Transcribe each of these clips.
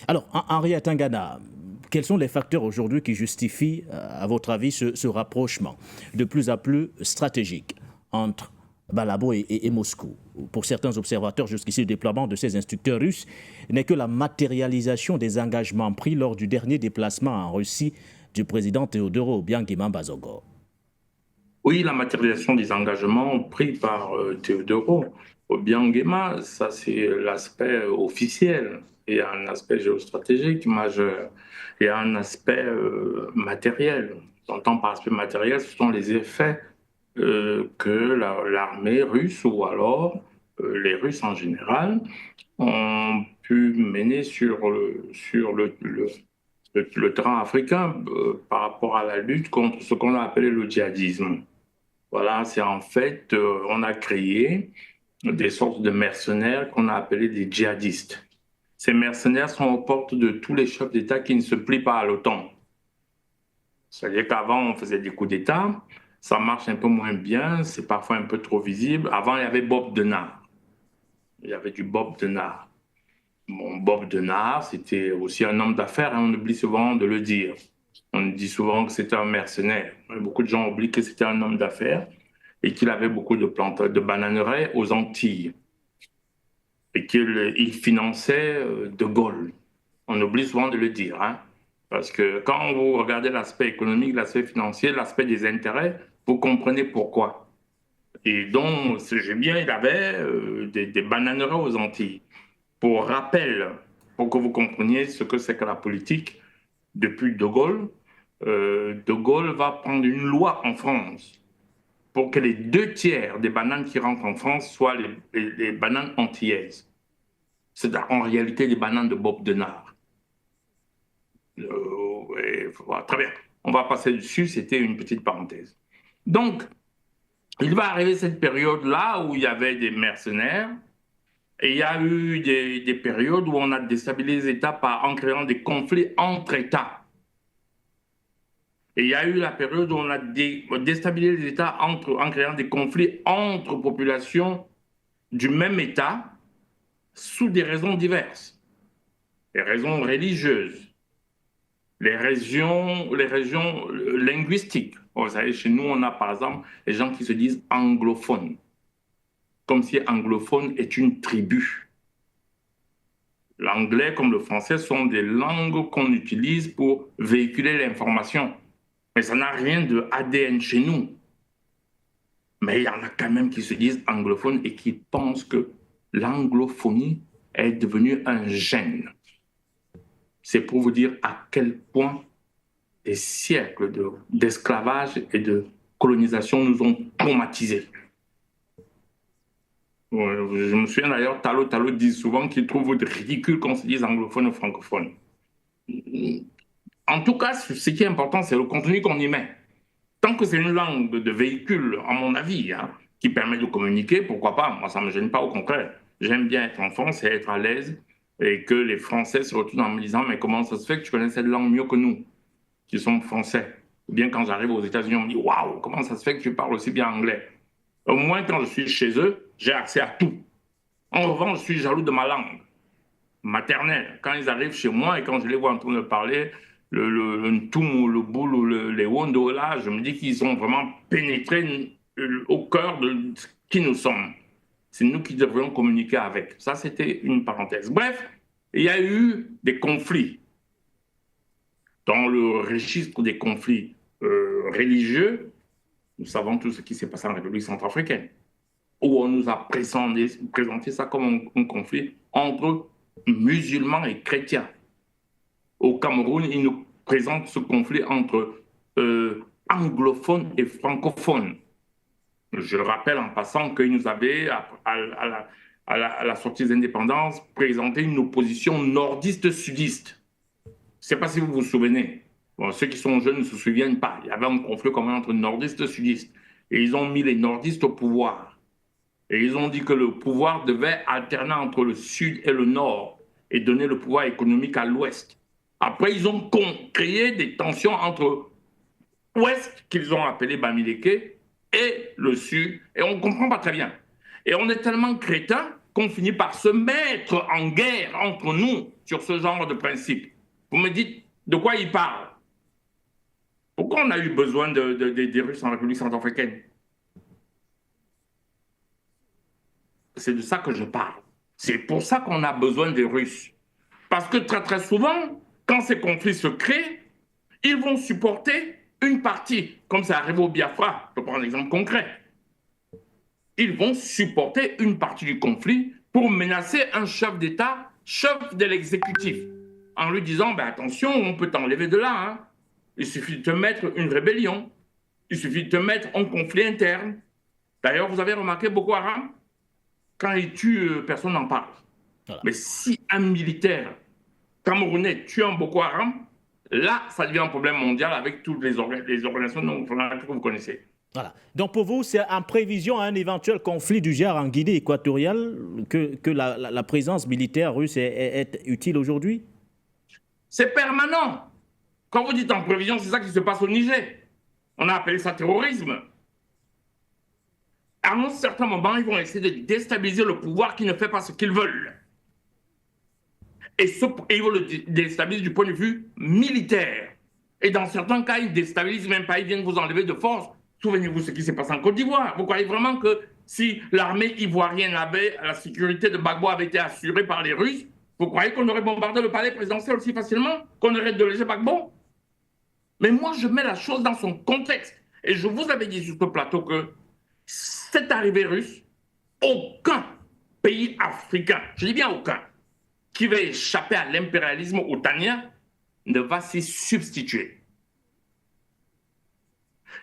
Alors, Henriette Tangana, quels sont les facteurs aujourd'hui qui justifient, à votre avis, ce rapprochement de plus en plus stratégique entre Malabo et Moscou? Pour certains observateurs, jusqu'ici, le déploiement de ces instructeurs russes n'est que la matérialisation des engagements pris lors du dernier déplacement en Russie du président Teodoro Obiang Bazogor. Oui, la matérialisation des engagements pris par Teodoro Obiang, ça c'est l'aspect officiel. Il y a un aspect géostratégique majeur. Il y a un aspect matériel. J'entends par aspect matériel, ce sont les effets que l'armée russe ou alors les Russes en général ont pu mener sur le terrain africain par rapport à la lutte contre ce qu'on a appelé le djihadisme. Voilà, c'est en fait, on a créé des sortes de mercenaires qu'on a appelés des djihadistes. Ces mercenaires sont aux portes de tous les chefs d'État qui ne se plient pas à l'OTAN. C'est-à-dire qu'avant, on faisait des coups d'État, ça marche un peu moins bien, c'est parfois un peu trop visible. Avant, il y avait Bob Denard. Il y avait du Bob Denard. Bon, Bob Denard, c'était aussi un homme d'affaires, hein, on oublie souvent de le dire. On dit souvent que c'était un mercenaire. Beaucoup de gens oublient que c'était un homme d'affaires et qu'il avait beaucoup de plantes de bananeraies aux Antilles et qu'il finançait De Gaulle. On oublie souvent de le dire, hein, parce que quand vous regardez l'aspect économique, l'aspect financier, l'aspect des intérêts, vous comprenez pourquoi. Et donc, j'ai bien, il avait des bananeraies aux Antilles. Pour rappel, pour que vous compreniez ce que c'est que la politique, depuis De Gaulle va prendre une loi en France pour que les 2 tiers des bananes qui rentrent en France soient les bananes antillaises. C'est en réalité des bananes de Bob Denard. Voilà, très bien, on va passer dessus, c'était une petite parenthèse. Donc, il va arriver cette période-là où il y avait des mercenaires, et il y a eu des périodes où on a déstabilisé les États en créant des conflits entre États. Et il y a eu la période où on a déstabilisé les États en créant des conflits entre populations du même État sous des raisons diverses. Les raisons religieuses, les régions linguistiques. Vous savez, chez nous, on a par exemple les gens qui se disent anglophones, comme si anglophone est une tribu. L'anglais comme le français sont des langues qu'on utilise pour véhiculer l'information. Mais ça n'a rien de ADN chez nous. Mais il y en a quand même qui se disent anglophones et qui pensent que l'anglophonie est devenue un gène. C'est pour vous dire à quel point des siècles d'esclavage et de colonisation nous ont traumatisés. Je me souviens d'ailleurs, Talot dit souvent qu'il trouve ridicule qu'on se dise anglophone ou francophone. En tout cas, ce qui est important, c'est le contenu qu'on y met. Tant que c'est une langue de véhicule, à mon avis, hein, qui permet de communiquer, pourquoi pas? Moi, ça ne me gêne pas, au contraire. J'aime bien être en France et être à l'aise, et que les Français se retrouvent en me disant « Mais comment ça se fait que tu connais cette langue mieux que nous, qui sommes Français ?» Ou bien quand j'arrive aux États-Unis, on me dit « Waouh, comment ça se fait que tu parles aussi bien anglais ?» Au moins, quand je suis chez eux, j'ai accès à tout. En revanche, je suis jaloux de ma langue maternelle. Quand ils arrivent chez moi et quand je les vois en train de parler, le Ntoum ou le Boul ou les Wondo, là, je me dis qu'ils ont vraiment pénétré au cœur de qui nous sommes. C'est nous qui devrions communiquer avec. Ça, c'était une parenthèse. Bref, il y a eu des conflits. Dans le registre des conflits religieux, nous savons tout ce qui s'est passé en République centrafricaine, où on nous a présenté ça comme un conflit entre musulmans et chrétiens. Au Cameroun, ils nous présentent ce conflit entre anglophones et francophones. Je rappelle en passant qu'ils nous avaient, à la sortie des indépendances, présenté une opposition nordiste-sudiste. Je ne sais pas si vous vous souvenez. Bon, ceux qui sont jeunes ne se souviennent pas. Il y avait un conflit commun entre nordistes et sudistes. Et ils ont mis les nordistes au pouvoir. Et ils ont dit que le pouvoir devait alterner entre le sud et le nord et donner le pouvoir économique à l'ouest. Après, ils ont créé des tensions entre l'ouest, qu'ils ont appelé Bamileke, et le sud. Et on ne comprend pas très bien. Et on est tellement crétins qu'on finit par se mettre en guerre entre nous sur ce genre de principe. Vous me dites de quoi il parle? Pourquoi on a eu besoin des Russes en République centrafricaine? C'est de ça que je parle. C'est pour ça qu'on a besoin des Russes. Parce que très très souvent, quand ces conflits se créent, ils vont supporter une partie, comme ça arrive au Biafra, je prends un exemple concret. Ils vont supporter une partie du conflit pour menacer un chef d'État, chef de l'exécutif, en lui disant ben attention, on peut t'enlever de là. Hein. Il suffit de te mettre une rébellion, il suffit de te mettre un conflit interne. D'ailleurs, vous avez remarqué Boko Haram, quand il tue, personne n'en parle. Voilà. Mais si un militaire camerounais tue un Boko Haram, là, ça devient un problème mondial avec toutes les organisations que vous connaissez. Voilà. Donc pour vous, c'est en prévision à un éventuel conflit du genre en Guinée équatoriale que la présence militaire russe est utile aujourd'hui? C'est permanent. Quand vous dites en prévision, c'est ça qui se passe au Niger. On a appelé ça terrorisme. À un certain moment, ils vont essayer de déstabiliser le pouvoir qui ne fait pas ce qu'ils veulent. Et ils vont le déstabiliser du point de vue militaire. Et dans certains cas, ils ne déstabilisent même pas, ils viennent vous enlever de force. Souvenez-vous ce qui s'est passé en Côte d'Ivoire. Vous croyez vraiment que si l'armée ivoirienne avait, la sécurité de Gbagbo avait été assurée par les Russes, vous croyez qu'on aurait bombardé le palais présidentiel aussi facilement, qu'on aurait délogé Gbagbo? Mais moi, je mets la chose dans son contexte. Et je vous avais dit sur ce plateau que cette arrivée russe, aucun pays africain, je dis bien aucun, qui va échapper à l'impérialisme otanien ne va s'y substituer.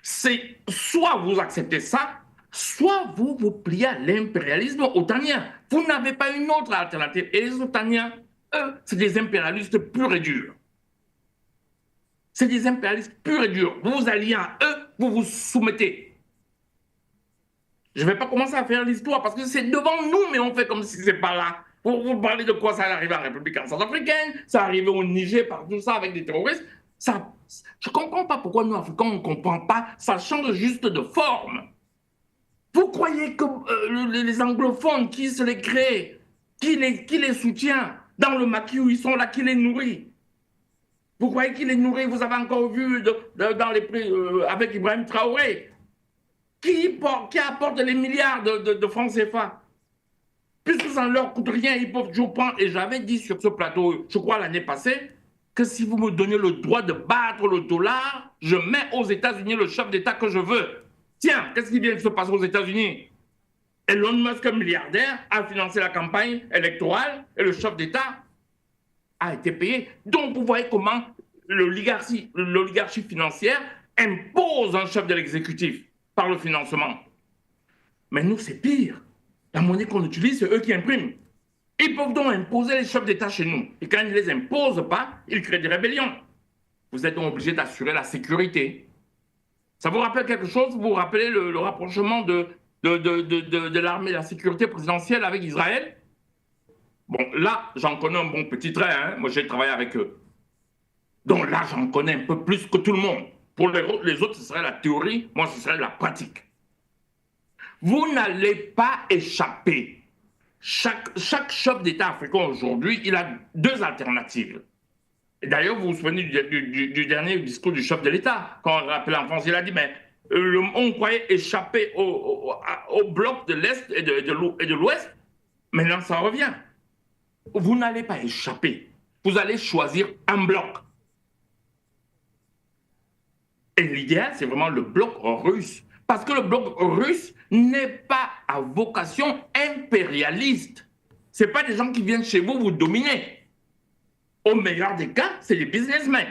C'est soit vous acceptez ça, soit vous vous pliez à l'impérialisme otanien. Vous n'avez pas une autre alternative. Et les otaniens, eux, c'est des impérialistes purs et durs. C'est des impérialistes purs et durs. Vous vous alliez à eux, vous vous soumettez. Je ne vais pas commencer à faire l'histoire parce que c'est devant nous, mais on fait comme si ce n'était pas là. Vous parlez de quoi ça arrive en République centrafricaine, ça arrive au Niger, par tout ça, avec des terroristes. Ça, je ne comprends pas pourquoi nous, Africains, on ne comprend pas. Ça change juste de forme. Vous croyez que les anglophones, qui se les créent, qui les soutient dans le maquis où ils sont là, qui les nourrit? Vous croyez qu'il les nourrit? Vous avez encore vu dans les prix avec Ibrahim Traoré, qui apporte les milliards de francs CFA. Puisque ça ne leur coûte rien, ils peuvent toujours prendre. Et j'avais dit sur ce plateau, je crois l'année passée, que si vous me donnez le droit de battre le dollar, je mets aux États-Unis le chef d'État que je veux. Tiens, qu'est-ce qui vient de se passer aux États-Unis? Elon Musk, milliardaire, a financé la campagne électorale et le chef d'État a été payé. Donc, vous voyez comment l'oligarchie financière impose un chef de l'exécutif par le financement. Mais nous, c'est pire. La monnaie qu'on utilise, c'est eux qui impriment. Ils peuvent donc imposer les chefs d'État chez nous. Et quand ils ne les imposent pas, ils créent des rébellions. Vous êtes donc obligé d'assurer la sécurité. Ça vous rappelle quelque chose? Vous vous rappelez le rapprochement de l'armée, de la sécurité présidentielle avec Israël? Bon, là, j'en connais un bon petit trait. Hein? Moi, j'ai travaillé avec eux. Donc là, j'en connais un peu plus que tout le monde. Pour les autres, ce serait la théorie. Moi, ce serait la pratique. Vous n'allez pas échapper. Chaque chef d'État africain aujourd'hui, il a deux alternatives. Et d'ailleurs, vous vous souvenez du dernier discours du chef de l'État, quand on l'appelait en France, il a dit, mais on croyait échapper au bloc de l'Est et de l'Ouest, maintenant ça revient. Vous n'allez pas échapper. Vous allez choisir un bloc. Et l'idéal, c'est vraiment le bloc russe. Parce que le bloc russe n'est pas à vocation impérialiste. Ce n'est pas des gens qui viennent chez vous vous dominer. Au meilleur des cas, c'est des businessmen.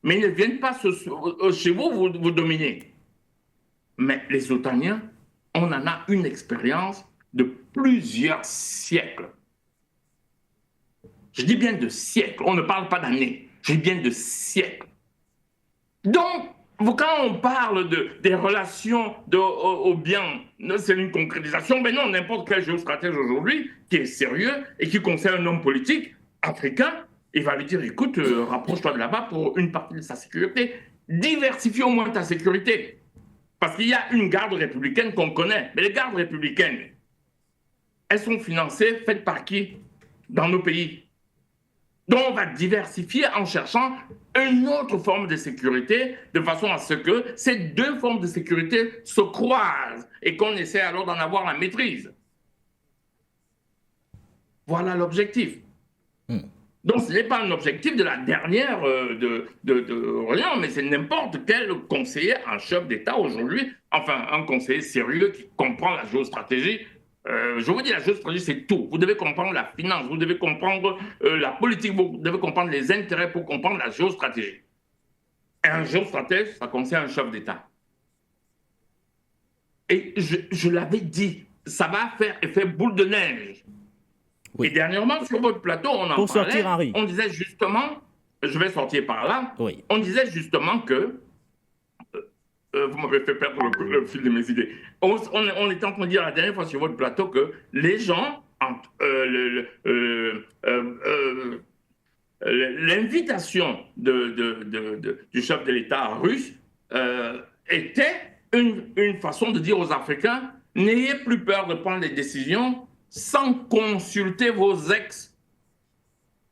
Mais ils ne viennent pas chez vous vous dominer. Mais les Otaniens, on en a une expérience de plusieurs siècles. Je dis bien de siècles, on ne parle pas d'années. Je dis bien de siècles. Donc, quand on parle des relations au bien, c'est une concrétisation, mais non, n'importe quel géostratège aujourd'hui qui est sérieux et qui conseille un homme politique africain, il va lui dire, écoute, rapproche-toi de là-bas pour une partie de sa sécurité, diversifie au moins ta sécurité. Parce qu'il y a une garde républicaine qu'on connaît, mais les gardes républicaines, elles sont financées, faites par qui dans nos pays? Donc, on va diversifier en cherchant une autre forme de sécurité de façon à ce que ces deux formes de sécurité se croisent et qu'on essaie alors d'en avoir la maîtrise. Voilà l'objectif. Donc, ce n'est pas un objectif de la dernière de rien, mais c'est n'importe quel conseiller en chef d'État aujourd'hui, enfin, un conseiller sérieux qui comprend la géostratégie. Je vous dis, la géostratégie, c'est tout. Vous devez comprendre la finance, vous devez comprendre la politique, vous devez comprendre les intérêts pour comprendre la géostratégie. Et un géostratège, ça concerne un chef d'État. Et je l'avais dit, ça va faire effet boule de neige. Oui. Et dernièrement, sur votre plateau, on en parlait, Henri. On disait justement, je vais sortir par là, oui. On disait justement que, vous m'avez fait perdre le fil de mes idées, on était en train de dire la dernière fois sur votre plateau que les gens, l'invitation du chef de l'État russe était une façon de dire aux Africains, n'ayez plus peur de prendre des décisions sans consulter vos ex.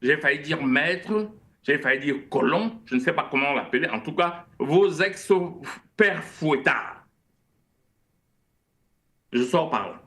J'ai failli dire maître, j'ai failli dire colon, je ne sais pas comment l'appeler, en tout cas, vos ex-pères fouettards. Je sors par là.